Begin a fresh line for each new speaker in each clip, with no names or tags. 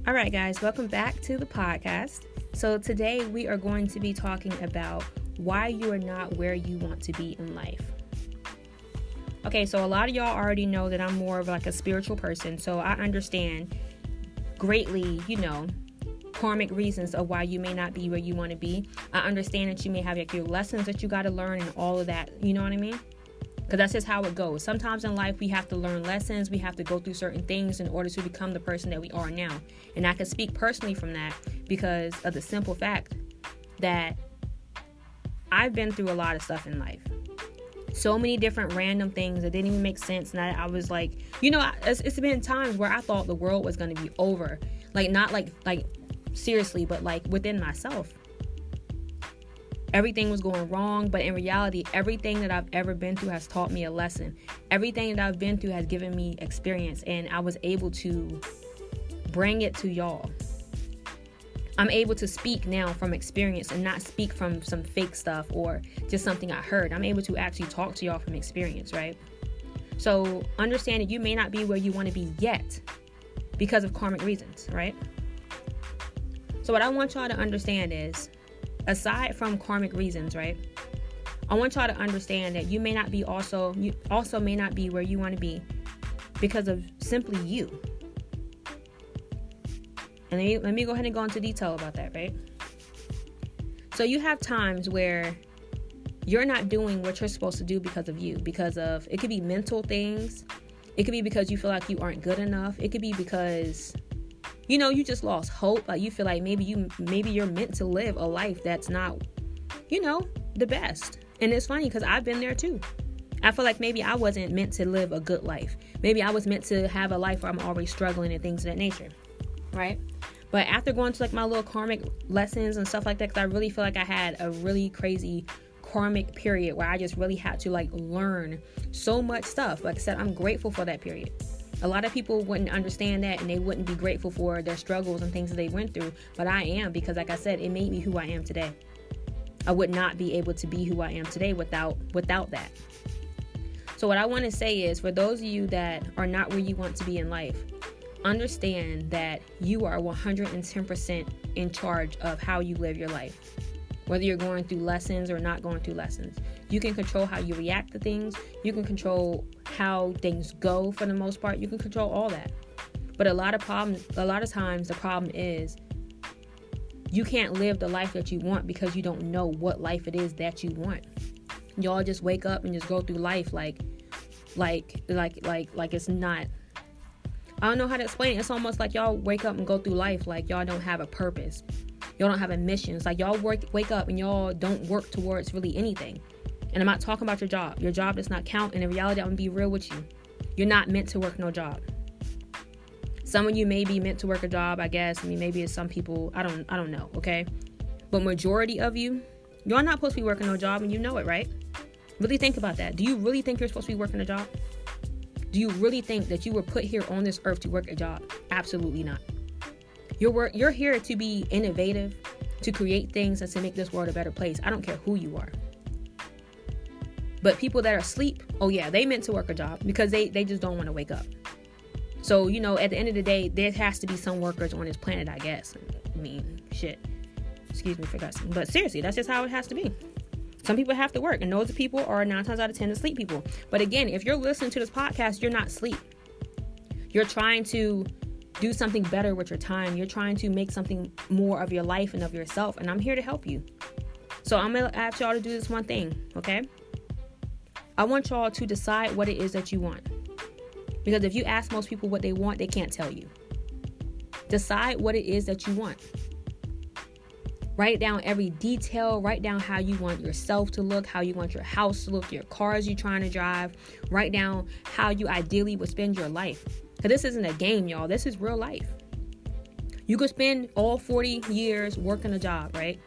All right, guys, welcome back to the podcast. So today we are going to be talking about why you are not where you want to be in life. Okay, so a lot of y'all already know that I'm more of like a spiritual person, so I understand greatly, karmic reasons of why you may not be where you want to be. I understand that you may have like your lessons that you got to learn and all of that, you know what I mean? Because that's just how it goes. Sometimes in life, we have to learn lessons. We have to go through certain things in order to become the person that we are now. And I can speak personally from that because of the simple fact that I've been through a lot of stuff in life. So many different random things that didn't even make sense. And I was like, it's been times where I thought the world was going to be over. Like, not like seriously, but like within myself. Everything was going wrong, but in reality, everything that I've ever been through has taught me a lesson. Everything that I've been through has given me experience, and I was able to bring it to y'all. I'm able to speak now from experience and not speak from some fake stuff or just something I heard. I'm able to actually talk to y'all from experience, right? So understand that you may not be where you want to be yet because of karmic reasons, right? So what I want y'all to understand is, aside from karmic reasons, right? I want y'all to understand that you also may not be where you want to be because of simply you. And let me go ahead and go into detail about that, right? So you have times where you're not doing what you're supposed to do because of you, it could be mental things. It could be because you feel like you aren't good enough. It could be because you just lost hope. Like you feel like maybe you're meant to live a life that's not, the best. And it's funny because I've been there too. I feel like maybe I wasn't meant to live a good life. Maybe I was meant to have a life where I'm always struggling and things of that nature, right? But after going to like my little karmic lessons and stuff like that, because I really feel like I had a really crazy karmic period where I just really had to like learn so much stuff. Like I said, I'm grateful for that period. A lot of people wouldn't understand that and they wouldn't be grateful for their struggles and things that they went through. But I am, because like I said, it made me who I am today. I would not be able to be who I am today without that. So what I want to say is, for those of you that are not where you want to be in life, understand that you are 110% in charge of how you live your life. Whether you're going through lessons or not going through lessons. You can control how you react to things. You can control how things go for the most part. You can control all that. But a lot of times the problem is you can't live the life that you want because you don't know what life it is that you want. Y'all just wake up and just go through life like it's not. I don't know how to explain it. It's almost like y'all wake up and go through life like y'all don't have a purpose. Y'all don't have a mission. It's like y'all wake up and y'all don't work towards really anything. And I'm not talking about your job. Your job does not count. And in reality, I'm going to be real with you. You're not meant to work no job. Some of you may be meant to work a job, I guess. Maybe it's some people. I don't know, okay? But majority of you, you're not supposed to be working no job, and you know it, right? Really think about that. Do you really think you're supposed to be working a job? Do you really think that you were put here on this earth to work a job? Absolutely not. You're here to be innovative, to create things and to make this world a better place. I don't care who you are. But people that are asleep, oh yeah, they meant to work a job because they just don't want to wake up. So, at the end of the day, there has to be some workers on this planet, I guess. Shit. Excuse me for cussing. But seriously, that's just how it has to be. Some people have to work, and those people are 9 times out of 10 the sleep people. But again, if you're listening to this podcast, you're not asleep. You're trying to do something better with your time. You're trying to make something more of your life and of yourself. And I'm here to help you. So I'm going to ask y'all to do this one thing, okay? I want y'all to decide what it is that you want. Because if you ask most people what they want, they can't tell you. Decide what it is that you want. Write down every detail. Write down how you want yourself to look, how you want your house to look, your cars you're trying to drive. Write down how you ideally would spend your life. Because this isn't a game, y'all. This is real life. You could spend all 40 years working a job, right?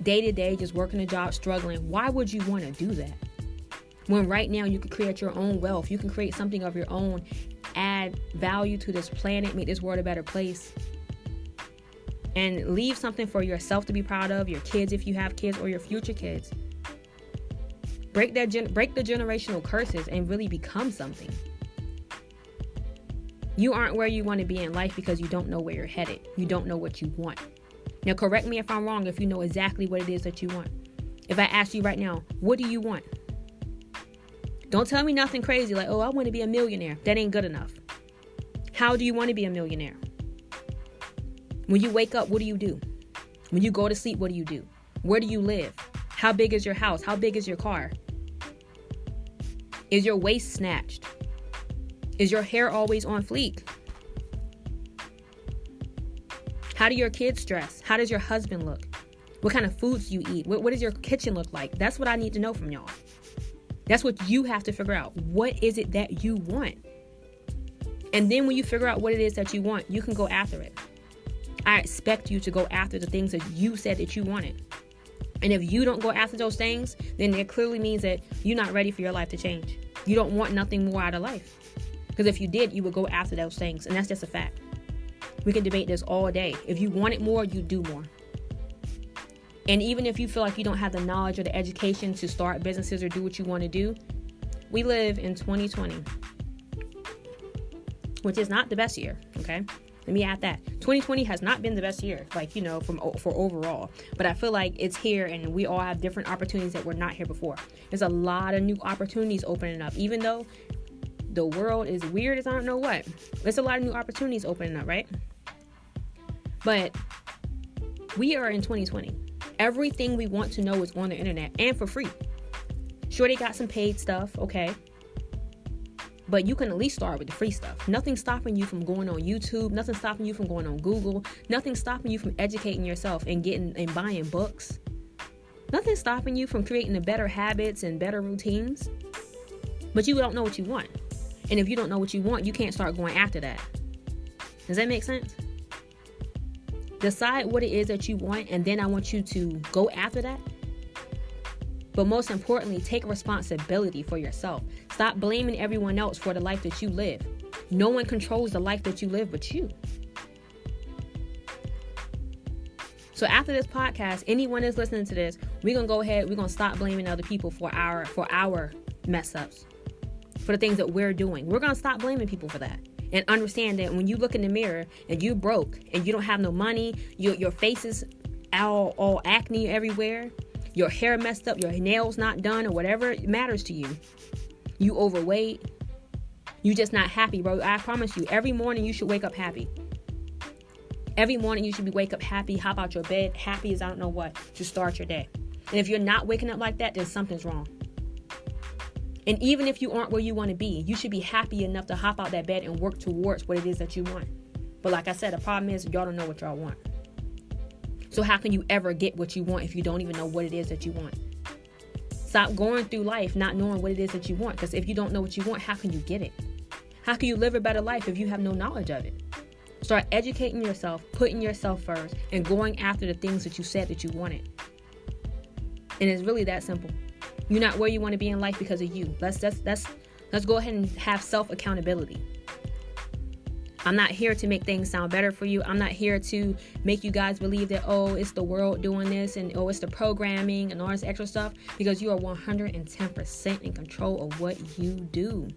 Day to day, just working a job, struggling. Why would you want to do that? When right now you could create your own wealth. You can create something of your own, add value to this planet, make this world a better place. And leave something for yourself to be proud of, your kids if you have kids, or your future kids. Break the generational curses and really become something. You aren't where you want to be in life because you don't know where you're headed. You don't know what you want. Now, correct me if I'm wrong if you know exactly what it is that you want. If I ask you right now, what do you want? Don't tell me nothing crazy like, oh, I want to be a millionaire. That ain't good enough. How do you want to be a millionaire? When you wake up, what do you do? When you go to sleep, what do you do? Where do you live? How big is your house? How big is your car? Is your waist snatched? Is your hair always on fleek? How do your kids dress? How does your husband look? What kind of foods you eat? What does your kitchen look like? That's what I need to know from y'all. That's what you have to figure out. What is it that you want? And then when you figure out what it is that you want, you can go after it. I expect you to go after the things that you said that you wanted. And if you don't go after those things, then it clearly means that you're not ready for your life to change. You don't want nothing more out of life. Because if you did, you would go after those things. And that's just a fact. We can debate this all day. If you want it more, you do more. And even if you feel like you don't have the knowledge or the education to start businesses or do what you want to do, we live in 2020, which is not the best year, okay? Let me add that. 2020 has not been the best year, for overall. But I feel like it's here and we all have different opportunities that were not here before. There's a lot of new opportunities opening up. Even though the world is weird as I don't know what, there's a lot of new opportunities opening up, right? But we are in 2020. Everything we want to know is on the internet and for free. Sure, they got some paid stuff, okay? But you can at least start with the free stuff. Nothing's stopping you from going on YouTube. Nothing's stopping you from going on Google. Nothing's stopping you from educating yourself and getting and buying books. Nothing's stopping you from creating the better habits and better routines. But you don't know what you want. And if you don't know what you want, you can't start going after that. Does that make sense? Decide what it is that you want, and then I want you to go after that. But most importantly, take responsibility for yourself. Stop blaming everyone else for the life that you live. No one controls the life that you live but you. So after this podcast, anyone that's listening to this, we're going to go ahead, we're going to stop blaming other people for our mess ups, for the things that we're doing. We're going to stop blaming people for that. And understand that when you look in the mirror and you broke and you don't have no money, your face is all acne everywhere, your hair messed up, your nails not done, or whatever matters to you. You overweight. You just not happy, bro. I promise you, every morning you should wake up happy. Every morning you should wake up happy, hop out your bed, happy as I don't know what, to start your day. And if you're not waking up like that, then something's wrong. And even if you aren't where you want to be, you should be happy enough to hop out that bed and work towards what it is that you want. But like I said, the problem is y'all don't know what y'all want. So how can you ever get what you want if you don't even know what it is that you want? Stop going through life not knowing what it is that you want. Because if you don't know what you want, how can you get it? How can you live a better life if you have no knowledge of it? Start educating yourself, putting yourself first, and going after the things that you said that you wanted. And it's really that simple. You're not where you want to be in life because of you. Let's go ahead and have self-accountability. I'm not here to make things sound better for you. I'm not here to make you guys believe that, oh, it's the world doing this and, oh, it's the programming and all this extra stuff, because you are 110% in control of what you do.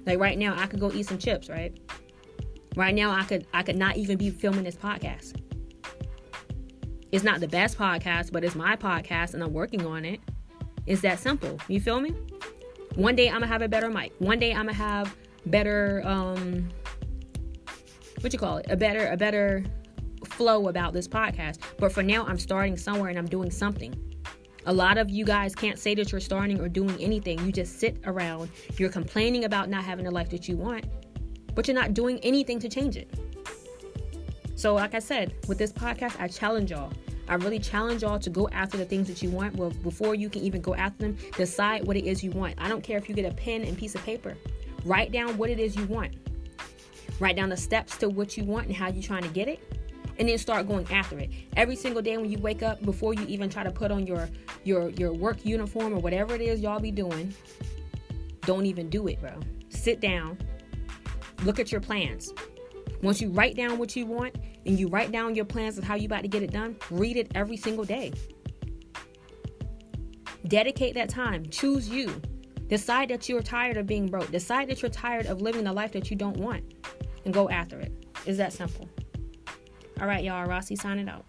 Like right now, I could go eat some chips, right? Right now, I could not even be filming this podcast. It's not the best podcast, but it's my podcast and I'm working on it. It's that simple. You feel me? One day I'm going to have a better mic. One day I'm going to have better, a better flow about this podcast. But for now, I'm starting somewhere and I'm doing something. A lot of you guys can't say that you're starting or doing anything. You just sit around. You're complaining about not having the life that you want, but you're not doing anything to change it. So like I said, with this podcast, I challenge y'all. I really challenge y'all to go after the things that you want. Well, before you can even go after them, decide what it is you want. I don't care if you get a pen and piece of paper. Write down what it is you want. Write down the steps to what you want and how you're trying to get it. And then start going after it. Every single day when you wake up, before you even try to put on your work uniform or whatever it is y'all be doing, don't even do it, bro. Sit down. Look at your plans. Once you write down what you want and you write down your plans of how you about to get it done, read it every single day. Dedicate that time. Choose you. Decide that you're tired of being broke. Decide that you're tired of living the life that you don't want, and go after it. It's that simple. All right, y'all. Rossi signing out.